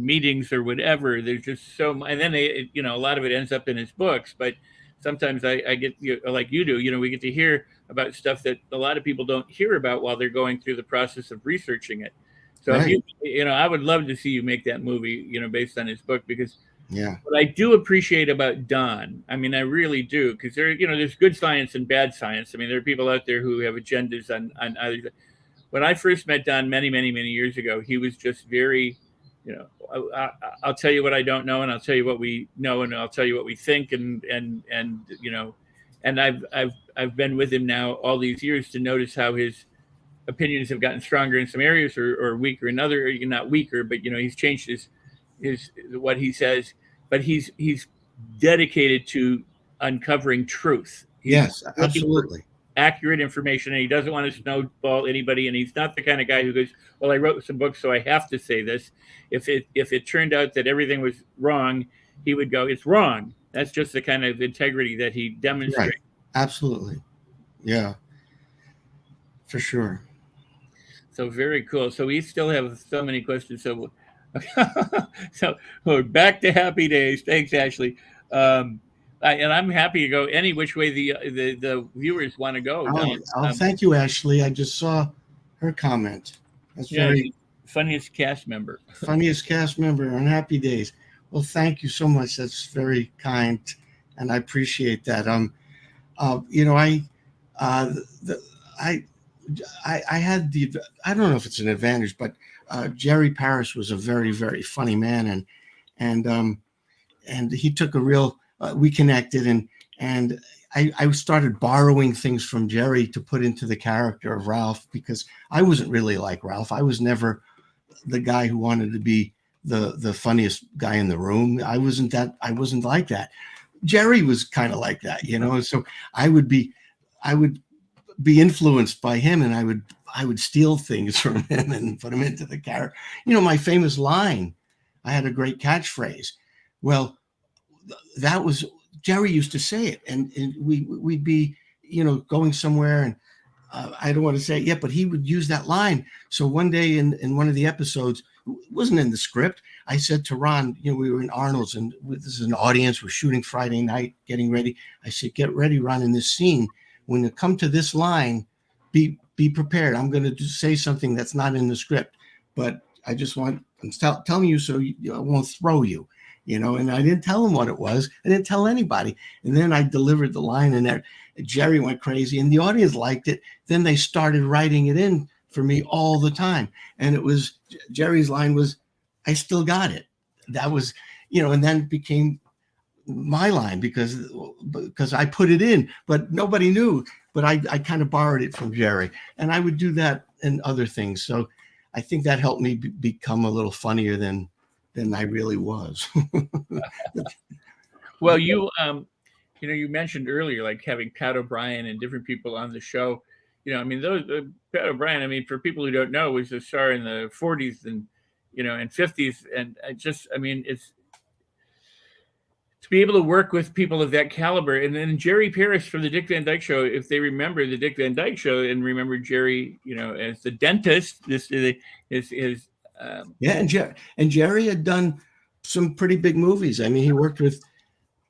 meetings or whatever, there's just so much. And then a lot of it ends up in his books, but sometimes I get, like you do, we get to hear about stuff that a lot of people don't hear about while they're going through the process of researching it. So right. I would love to see you make that movie, based on his book, because yeah, what I do appreciate about Don, I mean, I really do, because there's good science and bad science. I mean, there are people out there who have agendas on either. When I first met Don many, many, many years ago, he was just very, I'll tell you what I don't know, and I'll tell you what we know, and I'll tell you what we think, and I've been with him now all these years to notice how his opinions have gotten stronger in some areas or weaker in other. Not weaker, but he's changed his what he says, but he's dedicated to uncovering truth. Yes, absolutely. Accurate information, and he doesn't want to snowball anybody, and he's not the kind of guy who goes, well, I wrote some books, so I have to say this. If it turned out that everything was wrong, he would go, it's wrong. That's just the kind of integrity that he demonstrates. Right. Absolutely. Yeah, for sure. So very cool. So we still have so many questions. So we're back to happy days. Thanks, Ashley. And I'm happy to go any which way the viewers want to go. Thank you, Ashley. I just saw her comment. That's very funniest cast member. Funniest cast member on Happy Days. Well, thank you so much. That's very kind, and I appreciate that. I had I don't know if it's an advantage, but Jerry Parrish was a very, very funny man, and he took a real. We connected, and I started borrowing things from Jerry to put into the character of Ralph, because I wasn't really like Ralph. I was never the guy who wanted to be the funniest guy in the room. I wasn't like that. Jerry was kind of like that, So I would be influenced by him, and I would steal things from him and put them into the character. My famous line. I had a great catchphrase. Well, that was Jerry used to say it, and we'd be going somewhere, and I don't want to say it yet, but he would use that line. So one day in one of the episodes, it wasn't in the script, I said to Ron, we were in Arnold's, and this is an audience, we're shooting Friday night, getting ready. I said, get ready, Ron, in this scene. When you come to this line, be prepared. I'm going to say something that's not in the script, but I'm telling you so I won't throw you. And I didn't tell him what it was. I didn't tell anybody. And then I delivered the line, and Jerry went crazy, and the audience liked it. Then they started writing it in for me all the time. And it was, Jerry's line was, I still got it. That was, and then it became my line because I put it in, but nobody knew. But I kind of borrowed it from Jerry, and I would do that in other things. So I think that helped me become a little funnier than I really was. Well, you mentioned earlier, like having Pat O'Brien and different people on the show. Pat O'Brien, for people who don't know, was a star in the 40s and, and 50s. And it's to be able to work with people of that caliber. And then Jerry Parrish from the Dick Van Dyke Show, if they remember the Dick Van Dyke Show and remember Jerry, as the dentist, this is and Jerry had done some pretty big movies. He worked with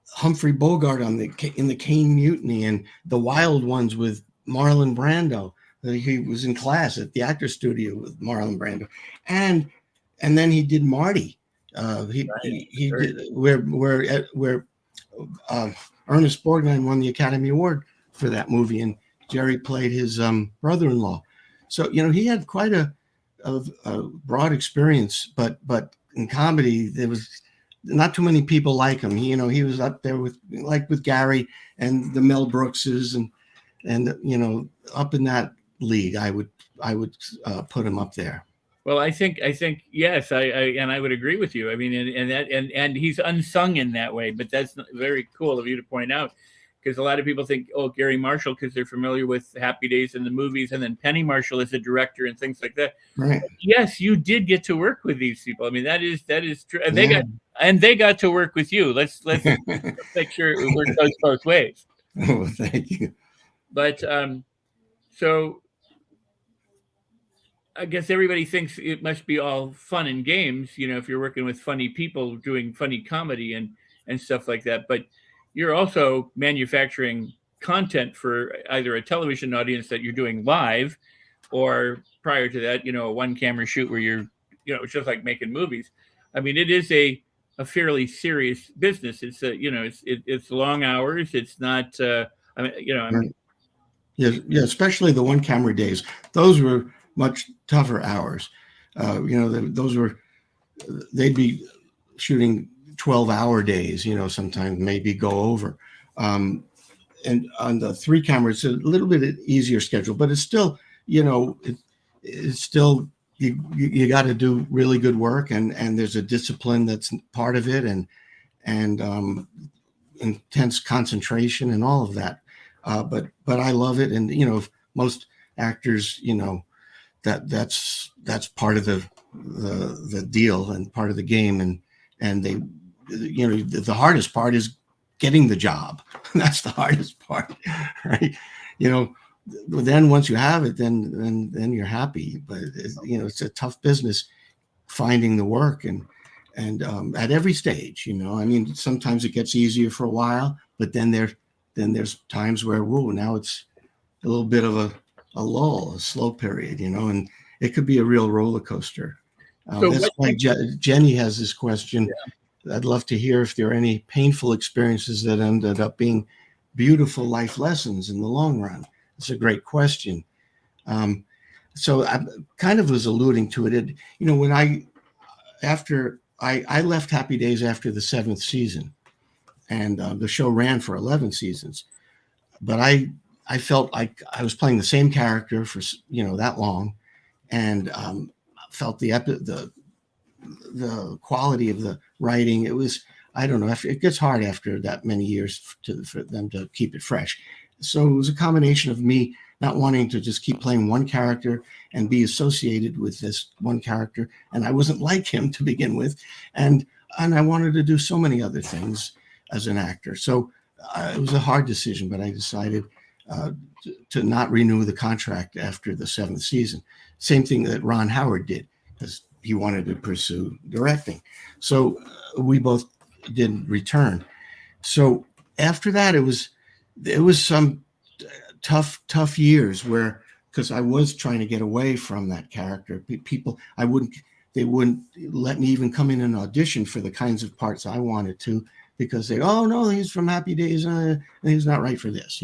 Humphrey Bogart in the Caine Mutiny and The Wild Ones with Marlon Brando. He was in class at the actor studio with Marlon Brando, and then he did Marty. He did where Ernest Borgnine won the Academy Award for that movie, and Jerry played his brother-in-law. So he had quite a broad experience, but in comedy there was not too many people like him. He was up there with Gary and the Mel Brookses and up in that league. I would put him up there. Well, I think yes, I would agree with you. I mean, and he's unsung in that way, but that's very cool of you to point out, because a lot of people think, oh, Gary Marshall, because they're familiar with Happy Days and the movies, and then Penny Marshall as a director and things like that. Right. Yes, you did get to work with these people. I mean, that is true, and they got to work with you. Let's make sure it works both ways. Oh, thank you. But so I guess everybody thinks it must be all fun and games, if you're working with funny people doing funny comedy and stuff like that. But you're also manufacturing content for either a television audience that you're doing live, or prior to that, a one camera shoot where you're, it's just like making movies. I mean, it is a fairly serious business. It's it's long hours. It's not, Yeah, especially the one camera days. Those were much tougher hours. They'd be shooting 12-hour days, sometimes maybe go over. And on the 3 cameras, it's a little bit easier schedule, but it's still, it's still, you got to do really good work, and there's a discipline that's part of it, and intense concentration and all of that. But I love it. And, most actors, that's part of the deal and part of the game. And they, the hardest part is getting the job. That's the hardest part, right? Then once you have it, then you're happy. But it's a tough business finding the work and at every stage. I mean, sometimes it gets easier for a while, but then there's times where now it's a little bit of a lull, a slow period, and it could be a real roller coaster. That's why Jenny has this question. Yeah. I'd love to hear if there are any painful experiences that ended up being beautiful life lessons in the long run. It's a great question. So I kind of was alluding to it. When I left Happy Days after the 7th season, and the show ran for 11 seasons, but I felt like I was playing the same character for that long, and felt the quality of the writing. It was, I don't know, it gets hard after that many years for them to keep it fresh. So it was a combination of me not wanting to just keep playing one character and be associated with this one character, and I wasn't like him to begin with, and I wanted to do so many other things as an actor. So it was a hard decision, but I decided to not renew the contract after the 7th season. Same thing that Ron Howard did, because he wanted to pursue directing. So we both didn't return. So after that, it was some tough years where, because I was trying to get away from that character. People, they wouldn't let me even come in and audition for the kinds of parts I wanted to, because they, oh no, he's from Happy Days, and he's not right for this,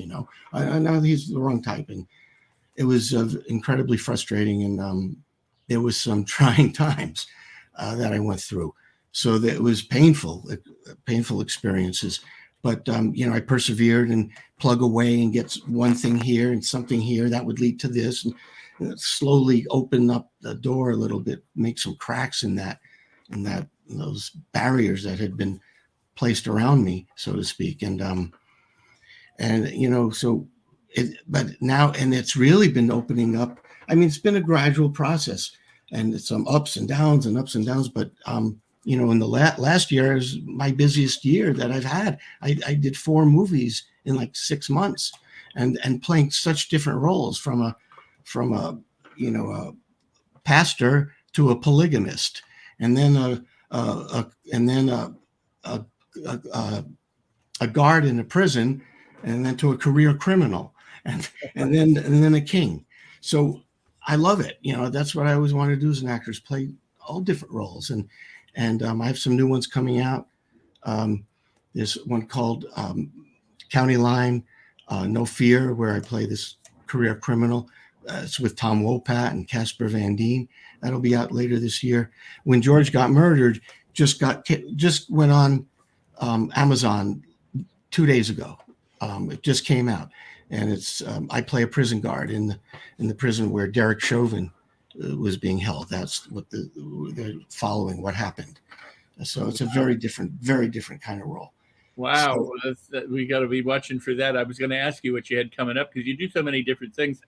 I know he's the wrong type. And it was incredibly frustrating, and there was some trying times that I went through. So that it was painful experiences. But I persevered and plug away and get one thing here and something here that would lead to this, and slowly open up the door a little bit, make some cracks in those barriers that had been placed around me, so to speak. And but now, and it's really been opening up. I mean, it's been a gradual process, and it's some ups and downs, but in the last year is my busiest year that I've had. I did 4 movies in like 6 months, and playing such different roles, from a pastor to a polygamist, and then a guard in a prison, and then to a career criminal, and then a king. So I love it. That's what I always want to do as an actor, is play all different roles. And I have some new ones coming out. There's one called County Line, No Fear, where I play this career criminal. It's with Tom Wopat and Casper Van Dien. That'll be out later this year. When George Got Murdered just went on Amazon 2 days ago. It just came out, and it's I play a prison guard in the prison where Derek Chauvin was being held. That's what they're following what happened. So it's a very different kind of role. Wow, we got to be watching for that. I was going to ask you what you had coming up, because you do so many different things,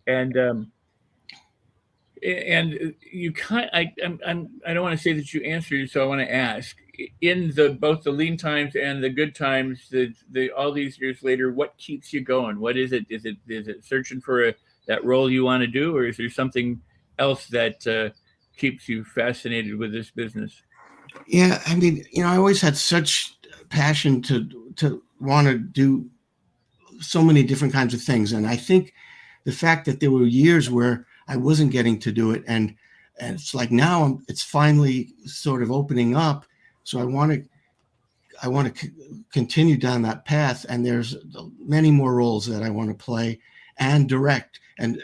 and you I don't want to say that you answered, so I want to ask, in both the lean times and the good times, the all these years later, what keeps you going? What is it? Is it searching for that role you want to do, or is there something else that keeps you fascinated with this business? Yeah, I mean, I always had such passion to want to do so many different kinds of things, and I think the fact that there were years where I wasn't getting to do it, and it's like now it's finally sort of opening up. So I want to continue down that path, and there's many more roles that I want to play and direct, and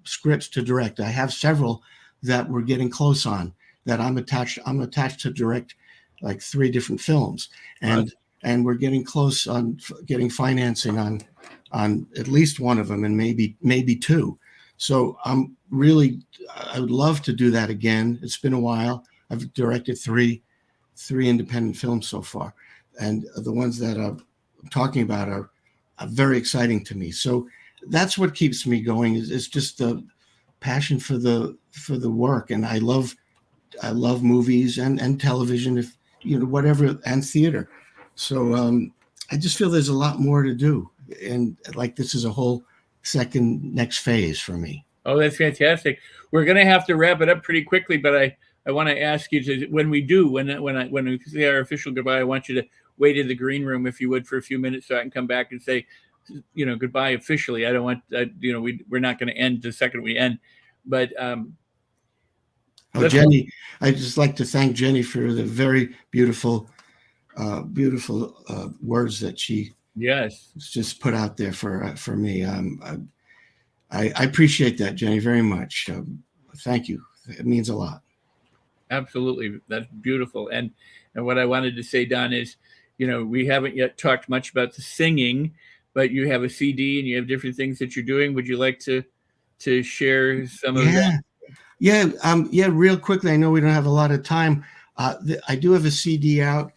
scripts to direct. I have several that we're getting close on, that I'm attached to direct, like 3 different films, and we're getting close on getting financing on at least one of them, and maybe 2. So I would love to do that again. It's been a while. I've directed 3 independent films so far, and the ones that I'm talking about are very exciting to me. So that's what keeps me going. Is just the passion for the work, and I love movies and television, if whatever, and theater. So I just feel there's a lot more to do, and like this is a whole next phase for me. Oh, that's fantastic. We're going to have to wrap it up pretty quickly, but I want to ask you to, when we say our official goodbye, I want you to wait in the green room, if you would, for a few minutes, so I can come back and say, goodbye officially. I don't want, we're not going to end the second we end, but Jenny, I'd just like to thank Jenny for the very beautiful words that she just put out there for me. I appreciate that, Jenny, very much. Thank you. It means a lot. Absolutely. That's beautiful. And what I wanted to say, Don, is, we haven't yet talked much about the singing, but you have a CD and you have different things that you're doing. Would you like to share some of that? Yeah. Real quickly. I know we don't have a lot of time. I do have a CD out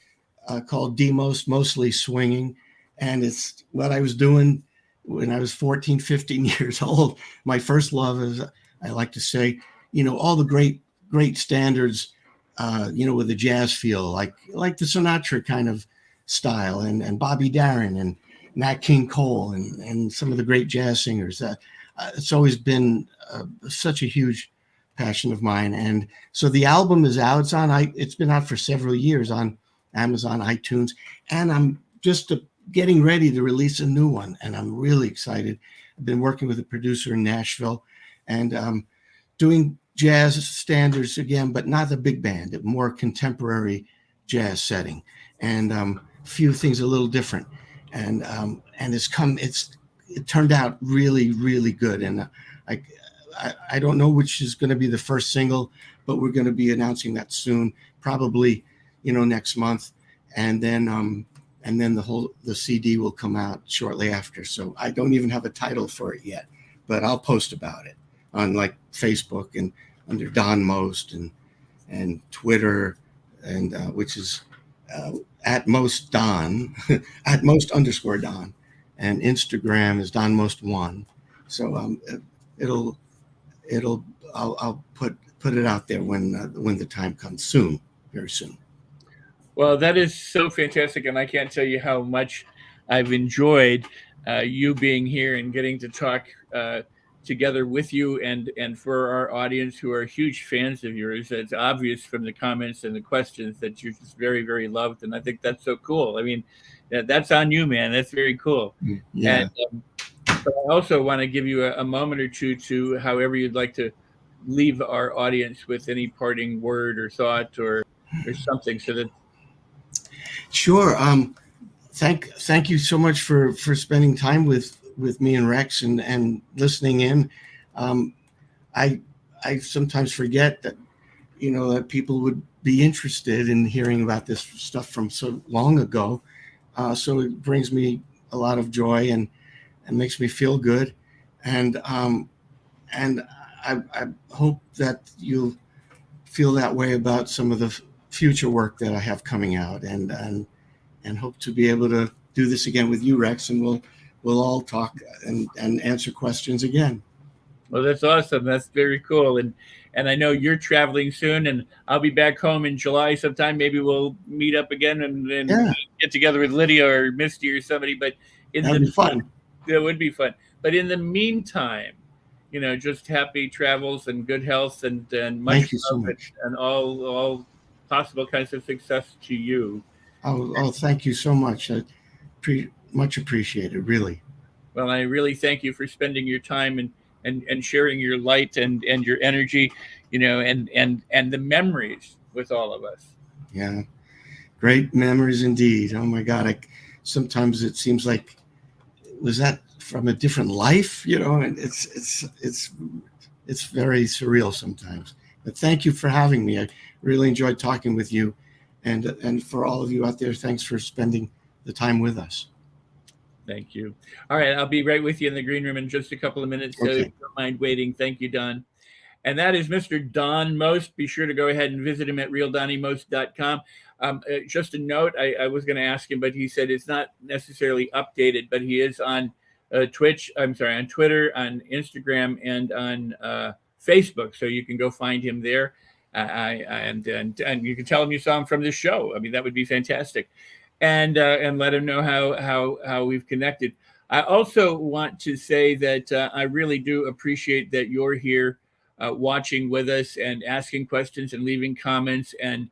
called Most Mostly Swinging. And it's what I was doing when I was 14, 15 years old. My first love, as I like to say, all the great standards, with the jazz feel, like the Sinatra kind of style, and Bobby Darin and Nat King Cole and some of the great jazz singers. It's always been such a huge passion of mine. And so the album is out. It's been out for several years on Amazon, iTunes, and I'm just getting ready to release a new one, and I'm really excited. I've been working with a producer in Nashville, and doing jazz standards again, but not the big band, a more contemporary jazz setting, and a few things a little different. And it turned out really, really good. And I don't know which is going to be the first single, but we're going to be announcing that soon, probably next month, and then the CD will come out shortly after. So I don't even have a title for it yet, but I'll post about it on like Facebook and under Don Most and Twitter, and which is at Most Don, at Most _ Don, and Instagram is Don Most 1. So I'll put it out there when the time comes soon, very soon. Well, that is so fantastic, and I can't tell you how much I've enjoyed you being here and getting to talk together with you, and for our audience who are huge fans of yours. It's obvious from the comments and the questions that you're just very, very loved, and I think that's so cool. I mean, that's on you, man. That's very cool. Yeah. And But I also want to give you a moment or two to however you'd like to leave our audience with any parting word or thought or something, so that. Sure. Thank you so much for spending time with me and Rex and listening in. I sometimes forget that that people would be interested in hearing about this stuff from so long ago. So it brings me a lot of joy and makes me feel good. And I hope that you'll feel that way about some of the future work that I have coming out, and hope to be able to do this again with you, Rex, and we'll all talk and answer questions again. Well, that's awesome. That's very cool. And I know you're traveling soon, and I'll be back home in July sometime. Maybe we'll meet up again and get together with Lydia or Misty or somebody. But that'd be fun. That would be fun. But in the meantime, just happy travels and good health and much Thank you so much. And all possible kinds of success to you. Oh, thank you so much. Much appreciated, really. Well, I really thank you for spending your time and sharing your light and your energy, and the memories with all of us. Yeah, great memories indeed. Oh my God, sometimes it seems like, was that from a different life? And it's very surreal sometimes. But thank you for having me. I really enjoyed talking with you, and for all of you out there, thanks for spending the time with us. Thank you. All right, I'll be right with you in the green room in just a couple of minutes, so if you don't mind waiting. Thank you, Don. And that is Mr. Don Most. Be sure to go ahead and visit him at realdonnymost.com. Just a note, I was going to ask him, but he said it's not necessarily updated, but he is on Twitch, on Twitter, on Instagram, and on Facebook, so you can go find him there. And you can tell him you saw him from this show. I mean, that would be fantastic. And let him know how we've connected. I also want to say that I really do appreciate that you're here watching with us and asking questions and leaving comments and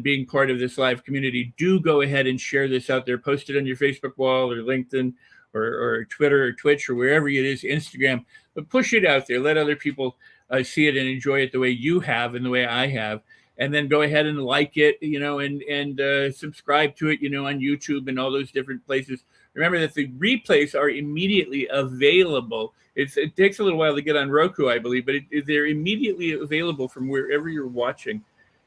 being part of this live community. Do go ahead and share this out there. Post it on your Facebook wall or LinkedIn or Twitter or Twitch or wherever it is, Instagram. But push it out there. Let other people see it and enjoy it the way you have and the way I have. And then go ahead and like it, and subscribe to it, on YouTube and all those different places. Remember that the replays are immediately available. It takes a little while to get on Roku, I believe, but they're immediately available from wherever you're watching.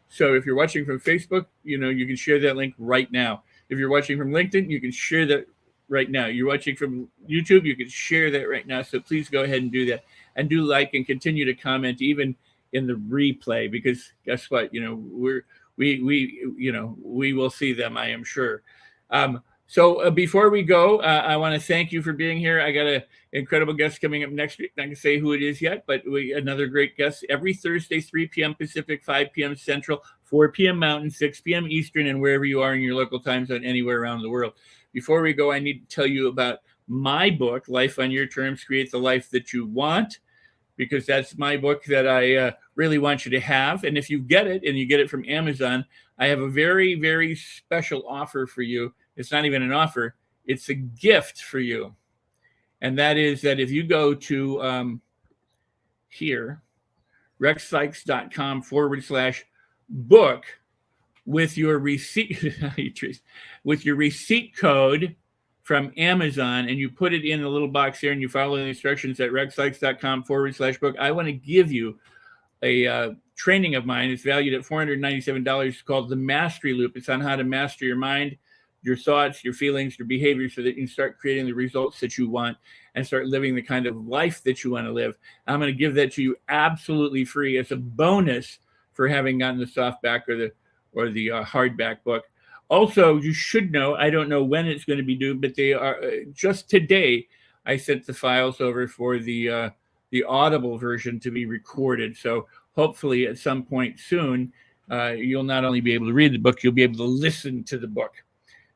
So if you're watching from Facebook, you can share that link right now. If you're watching from LinkedIn, you can share that right now. You're watching from YouTube, you can share that right now. So please go ahead and do that. And do like and continue to comment even in the replay, because guess what? We will see them, I am sure. So before we go, I want to thank you for being here. I got an incredible guest coming up next week. Not going to say who it is yet, but another great guest every Thursday, 3 p.m. Pacific, 5 p.m. Central, 4 p.m. Mountain, 6 p.m. Eastern, and wherever you are in your local time zone, anywhere around the world. Before we go, I need to tell you about my book, Life on Your Terms, Create the Life That You Want, because that's my book that I really want you to have. And if you get it, and you get it from Amazon, I have a very, very special offer for you. It's not even an offer. It's a gift for you. And that is that if you go to here, rexsikes.com/book with your receipt code from Amazon, and you put it in the little box here and you follow the instructions at rexsikes.com/book, I want to give you a training of mine. It's valued at $497. It's called The Mastery Loop. It's on how to master your mind, your thoughts, your feelings, your behavior, so that you can start creating the results that you want and start living the kind of life that you want to live. I'm going to give that to you absolutely free as a bonus for having gotten the softback or the hardback book. Also, you should know, I don't know when it's going to be due, but they are just today. I sent the files over for the Audible version to be recorded. So hopefully at some point soon, you'll not only be able to read the book, you'll be able to listen to the book.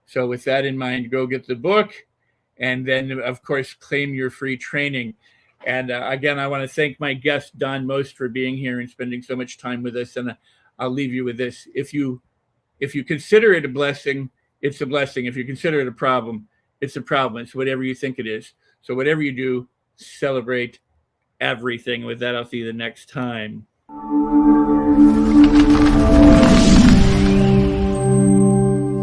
So with that in mind, go get the book, and then, of course, claim your free training. And again, I want to thank my guest, Don Most, for being here and spending so much time with us. And I'll leave you with this. If you consider it a blessing, it's a blessing. If you consider it a problem, it's a problem. It's whatever you think it is. So whatever you do, celebrate everything. With that, I'll see you the next time.